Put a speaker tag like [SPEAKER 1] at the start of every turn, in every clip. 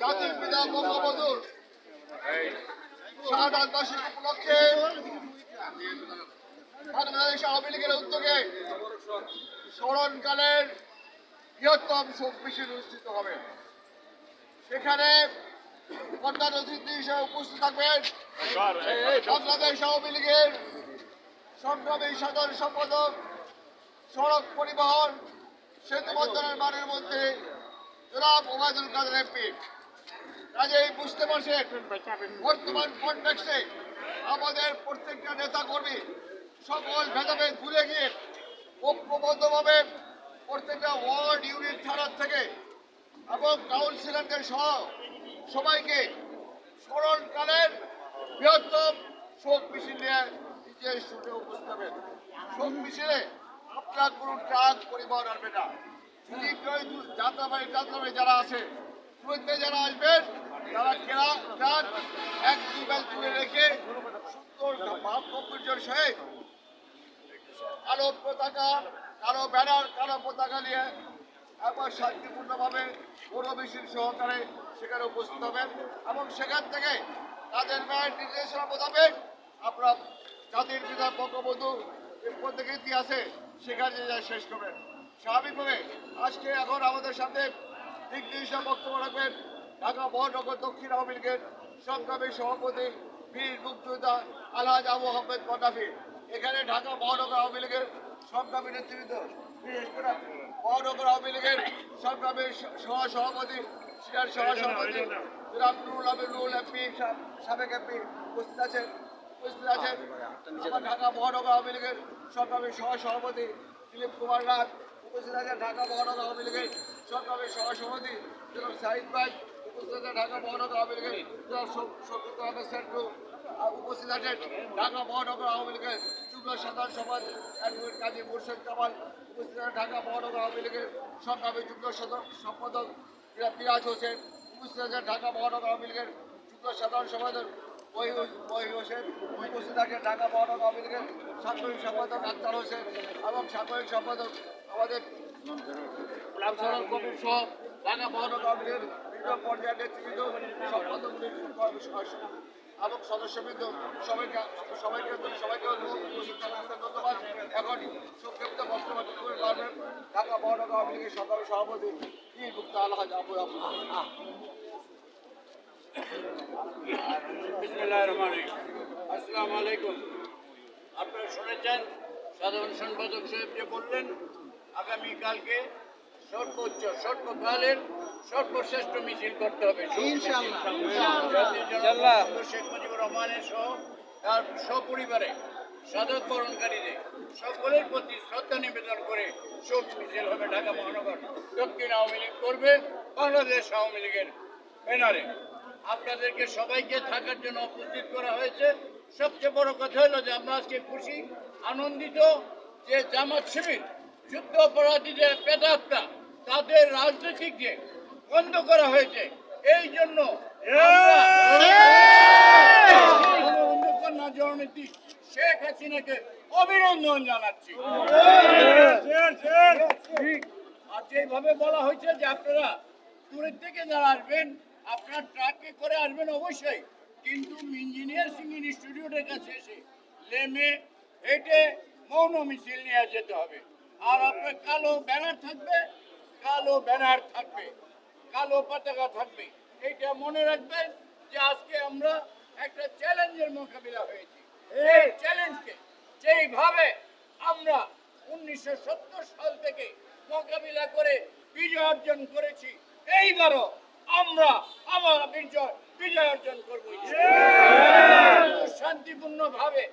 [SPEAKER 1] জাতির পিতা বঙ্গবন্ধুর শাহাদাত বার্ষিকী উপলক্ষে বাংলাদেশ আওয়ামী লীগের উদ্যোগে স্মরণকালের বৃহত্তম শোক মিছিল অনুষ্ঠিত হবে। সেখানে প্রধান অতিথি হিসেবে উপস্থিত থাকবেন বাংলাদেশ আওয়ামী লীগের সংগ্রামী সাধারণ সম্পাদক, সড়ক পরিবহন, সেতু বন্দরের মানের মধ্যে জনাব ওবায়দুল কাদের এমপি। কাজেই বুঝতে পারছেন বর্তমান কনটেক্সটে আমাদের প্রত্যেকটা নেতা কর্মী সকল ভেদাভেদ ভুলে গিয়ে ঐক্যবদ্ধভাবে প্রত্যেকটা ওয়ার্ড ইউনিট থানার থেকে এবং কাউন্সিলরদের সহ সবাইকে স্মরণকালের বৃহত্তম শোক মিছিল নিয়ে নিজের স্টুডিও উপস্থিত হবেন। শোক মিছিলে আপনার কোনো ট্রাক পরিবহন আসবে না। যদি কেউ যাত্রাবাড়ি যারা আছে দূরত্বে যারা আসবেন তারা ট্রাক 1-2 মাইল দূরে রেখে সুন্দর ভাব কম্পিউটার সহিত কালো পতাকা, কালো ব্যানার, কালো পতাকা নিয়ে একবার শান্তিপূর্ণভাবে বড় মিছিল সহকারে সেখানে উপস্থিত হবেন এবং সেখান থেকে তাদের ন্যায় নির্দেশনা মোতাবেক আপনারা জাতির পিতা বঙ্গবন্ধু প্রত্যেক ইতিহাসে সেখানে শেষ করবেন। স্বাভাবিকভাবে আজকে এখন আমাদের সাথে দিক নির্দেশনা বক্তব্য রাখবেন ঢাকা মহানগর দক্ষিণ আওয়ামী লীগের সংগ্রামী সভাপতি বীর মুক্তিযোদ্ধা আলহাজ আবু আহমেদ কন্নাফি। এখানে ঢাকা মহানগর আওয়ামী লীগের সংগ্রামী নেতৃত্ব, বিশেষ করে মহানগর আওয়ামী লীগের সংগ্রামী সহসভাপতি, সিনিয়র সহসভাপতি জনাব নুরুল আমিন নুরুল এমপি, সাবেক এমপি উপস্থিত আছেন। আমার ঢাকা মহানগর আওয়ামী লীগের সংগ্রামী সহসভাপতি দিলীপ কুমার নাথ উপস্থিত আছেন। ঢাকা মহানগর আওয়ামী লীগের সংগ্রামী সহসভাপতি জনাব সাহিদ ভাই উপস্থিত আছেন। ঢাকা মহানগর আওয়ামী লীগের জনাব শফিকুল আহমেদ সেন্টু উপস্থিত আছেন। ঢাকা মহানগর আওয়ামী লীগের যুগ্ম সাধারণ সম্পাদক অ্যাডভোকেট কাজী মুর্শেদ কামাল উপস্থিত আছেন। ঢাকা মহানগর আওয়ামী লীগের সংগ্রামী যুগ্ম সম্পাদক পিরাজ হোসেন উপস্থিত আছেন। ঢাকা মহানগর আওয়ামী লীগের যুগ্ম সাধারণ সম্পাদক ওয়াহি হোসেন উপস্থিত আছেন। ঢাকা মহানগর আওয়ামী লীগের সাংগঠনিক সম্পাদক আক্তার হোসেন এবং সাংগঠনিক সম্পাদক আমাদের কবির সহ ঢাকা মহানগর আওয়ামী লীগের বিভিন্ন পর্যায়ের নেতৃবৃন্দ, সম্পাদক এবং সদস্যবৃন্দ সবাইকে উপস্থিত থাকার ধন্যবাদ। এখন সংক্ষিপ্ত বক্তব্য করে পারবেন ঢাকা মহানগর আওয়ামী লীগের সংগ্রামী সভাপতি বীর মুক্তা আলহাজ আবু
[SPEAKER 2] আসসালামু আলাইকুম। আপনারা শুনেছেন সাধারণ সম্পাদক সাহেব যে বললেন আগামীকালকে সর্বকালের সর্বশ্রেষ্ঠ মিছিল করতে হবে শেখ মুজিবুর রহমানের সহ তার সপরিবারে শাহাদাত বরণকারীদের সকলের প্রতি শ্রদ্ধা নিবেদন করে শোক মিছিল হবে ঢাকা মহানগর দক্ষিণ আওয়ামী লীগ করবে বাংলাদেশ আওয়ামী লীগের ব্যানারে। আপনাদেরকে সবাইকে থাকার জন্য উপস্থিত করা হয়েছে। সবচেয়ে বড় কথা হলো যে আমরা আজকে খুশি আনন্দিত যে জামাত শিবির যুদ্ধ অপরাধীদের পেটাত্তা তাদের রাজনৈতিক যে বন্ধ করা হয়েছে, এই জন্য জননেত্রী শেখ হাসিনাকে অভিনন্দন জানাচ্ছি। আর যেভাবে বলা হয়েছে যে আপনারা দূরের থেকে যারা আসবেন আপনার ট্রাকে করে আসবেন অবশ্যই, কিন্তু ইঞ্জিনিয়ার সিং ইনস্টিটিউটের কাছে এসে নেমে হেঁটে মৌন মিছিল নিয়ে যেতে হবে। আর আপনার কালো ব্যানার থাকবে, কালো পতাকা থাকবে। এইটা মনে রাখবেন যে আজকে আমরা একটা চ্যালেঞ্জের মোকাবিলা হয়েছি। এই চ্যালেঞ্জকে যেইভাবে আমরা 1970 সাল থেকে মোকাবিলা করে বিজয় অর্জন করেছি, এইবারও আমরা বিজয় অর্জন করব শান্তিপূর্ণ ভাবে।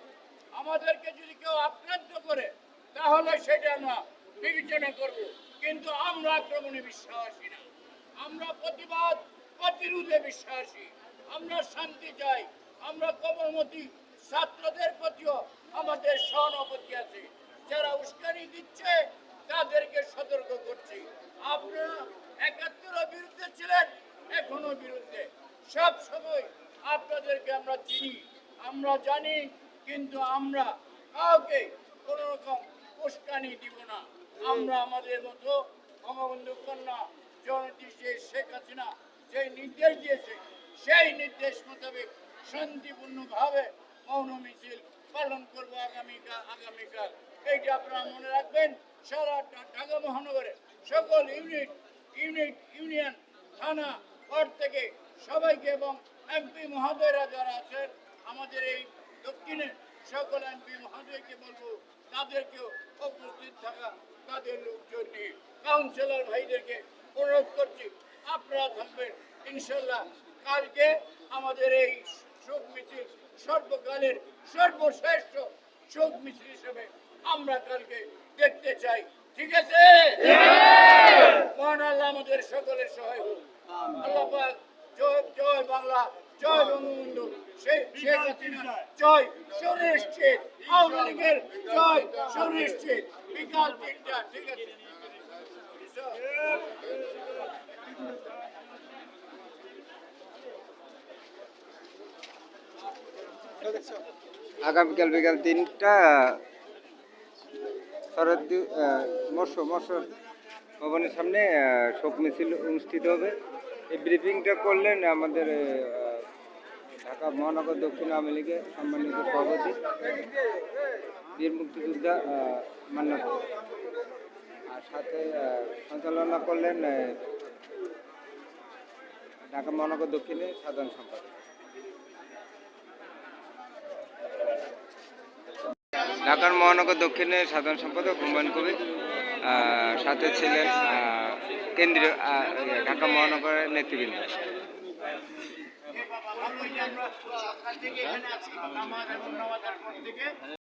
[SPEAKER 2] আমাদেরকে যদি কেউ আক্রান্ত করে তাহলে সেটা আমরা বিবেচনা করব, কিন্তু আমরা আক্রমণে বিশ্বাসী না, আমরা প্রতিরোধে বিশ্বাসী। আমরা শান্তি চাই। আমরা কোমলমতি ছাত্রদের প্রতিও আমাদের সহানুভূতি আছে। যারা উস্কানি দিচ্ছে তাদেরকে সতর্ক করছি। আপনারা 71 বিরুদ্ধে ছিলেন, এখনো বিরুদ্ধে। সব সময় আপনাদেরকে আমরা চিনি, আমরা জানি, কিন্তু আমরা কাউকে কোন রকম উস্কানি দিব না। আমরা আমাদের মতো বঙ্গবন্ধু কন্যা জননেত্রী শেখ হাসিনা সেই নির্দেশ দিয়েছে সেই নির্দেশ মোতাবেক শান্তিপূর্ণভাবে মৌন মিছিল পালন করবো আগামীকাল। এইটা আপনারা মনে রাখবেন। সারা ঢাকা মহানগরে সকল ইউনিয়ন থানা ওয়ার্ড থেকে সবাইকে এবং এমপি মহোদয়রা যারা আছেন আমাদের এই দক্ষিণের সকল এমপি মহোদয়কে বলবো তাদেরকেও উপস্থিত থাকা, তাদের লোকজন নিয়ে কাউন্সিলর ভাইদেরকে অনুরোধ করছি আপনারা থাকবেন ইনশাল্লাহ। কালকে আমাদের এই শোক মিছিল সর্বকালের সর্বশ্রেষ্ঠ শোক মিছিল হিসেবে আমরা কালকে দেখতে চাই। ঠিক আছে? মহান আল্লাহ আমাদের সকলের সহায় হোক। আল্লাহ পাক জয় জয় বাংলা, জয় বঙ্গবন্ধু শেখ হাসিনা, জয় সুনিশ্চিত, আওয়ামী লীগের জয় সুনিশ্চিত। বিকাল 3টা। ঠিক আছে?
[SPEAKER 3] আগামীকাল বিকাল 3টা শরৎ মৎস্য ভবনের সামনে শোক মিছিল অনুষ্ঠিত হবে। এই ব্রিফিংটা করলেন আমাদের ঢাকা মহানগর দক্ষিণ আওয়ামী লীগের সম্মানিত সভাপতি বীর মুক্তিযোদ্ধা মান্নাত, আর সাথে সঞ্চালনা করলেন ঢাকা মহানগর দক্ষিণের সাধারণ সম্পাদক। ঢাকার মহানগর দক্ষিণের সাধারণ সম্পাদক হুমায়ুন কবির, সাথে ছিলেন কেন্দ্রীয় ঢাকা মহানগরের নেতৃবৃন্দ।
[SPEAKER 2] আমরা সকাল থেকে এখানে আছি নামাজ এবং নামাজের পর থেকে